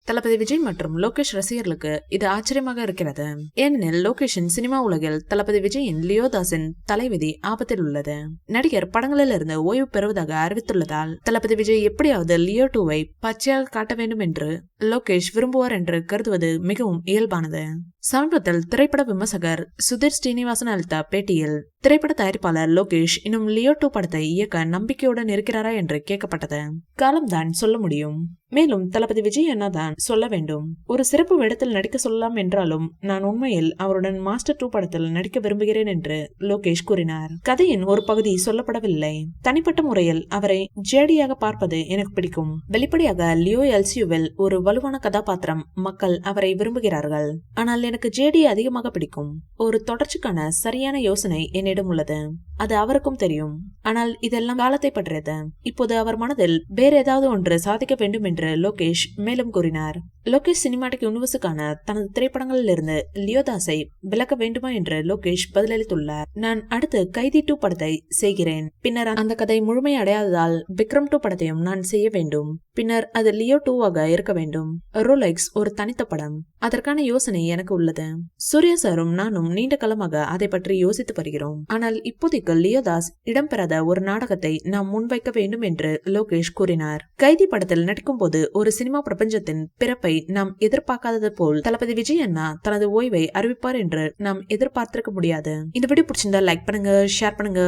தளபதி விஜய் மற்றும் லோகேஷ் ரசிகர்களுக்கு இது ஆச்சரியமாக இருக்கிறது. ஏனெனில் லோகேஷின் சினிமா உலகில் தளபதி விஜயின் லியோதாஸின் தலைவிதி ஆபத்தில் உள்ளது. நடிகர் படங்களில் இருந்து ஓய்வு பெறுவதாக அறிவித்துள்ளதால் தளபதி விஜய் எப்படியாவது லியோ 2வை பச்சையாக காட்ட வேண்டும் என்று லோகேஷ் விரும்புவார் என்று கருதுவது மிகவும் இயல்பானது. சமீபத்தில் திரைப்பட விமர்சகர் சுதீர் ஸ்ரீனிவாசன் அளித்த பேட்டியில் திரைப்பட தயாரிப்பாளர் லோகேஷ் இன்னும் லியோ 2 படத்தை இயக்க நம்பிக்கையுடன் இருக்கிறாரா என்று கேட்கப்பட்டது. காலம்தான் சொல்ல முடியும். மேலும் தளபதி விஜய் என்னதான் சொல்ல வேண்டும். ஒரு சிறப்பு வேடத்தில் நடிக்க சொல்லலாம் என்றாலும் நான் உண்மையில் அவருடன் மாஸ்டர் 2 படத்தில் நடிக்க விரும்புகிறேன் என்று லோகேஷ் கூறினார். கதையின் ஒரு பகுதி சொல்லப்படவில்லை. தனிப்பட்ட முறையில் அவரை ஜேடியாக பார்ப்பது எனக்கு பிடிக்கும். வெளிப்படையாக லியோ எல்சியூவில் ஒரு வலுவான கதாபாத்திரம். மக்கள் அவரை விரும்புகிறார்கள். ஆனால் எனக்கு ஜேடி அதிகமாக பிடிக்கும். ஒரு தொடர்ச்சிக்கான சரியான யோசனை என்னிடம் உள்ளது. அது அவருக்கும் தெரியும். ஆனால் இதெல்லாம் காலத்தை பற்றியது. இப்போது அவர் மனதில் வேற ஏதாவது ஒன்று சாதிக்க வேண்டும் என்று லோகேஷ் மேலும் கூறினார். லோகேஷ் சினிமாட்டிக் யூனிவர்ஸுக்கான தனது திரைப்படங்களில் இருந்து லியோதாஸை விலக்க வேண்டுமா என்று லோகேஷ் பதிலளித்துள்ளார். நான் அடுத்து கைதி 2 படத்தை செய்கிறேன். பின்னர் அந்த கதை முழுமை அடையாததால் விக்ரம் 2 படத்தையும் நான் செய்ய வேண்டும். பின்னர் அது லியோ 2வாக இருக்க வேண்டும். ரோலெக்ஸ் ஒரு தனித்த படம். அதற்கான யோசனை எனக்கு உள்ளது. சூர்யா சாரும் நானும் நீண்ட காலமாக அதை பற்றி யோசித்து வருகிறோம். ஆனால் இப்போதைக்கு லியோதாஸ் இடம்பெறாத ஒரு நாடகத்தை நாம் முன்வைக்க வேண்டும் என்று லோகேஷ் கூறினார். கைதி படத்தில் நடிக்கும் போது ஒரு சினிமா பிரபஞ்சத்தின் பிறப்பை நாம் எதிர்பார்க்காதது போல் தளபதி விஜய் அண்ணா தனது ஓய்வை அறிவிப்பார் என்று நாம் எதிர்பார்த்திருக்க முடியாது. இந்த வீடியோ பிடிச்சிருந்தா லைக் பண்ணுங்க, ஷேர் பண்ணுங்க.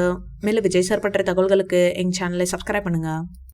மேலும் விஜய் சார் பற்றிய தகவல்களுக்கு எங்க சேனலை சப்ஸ்கிரைப் பண்ணுங்க.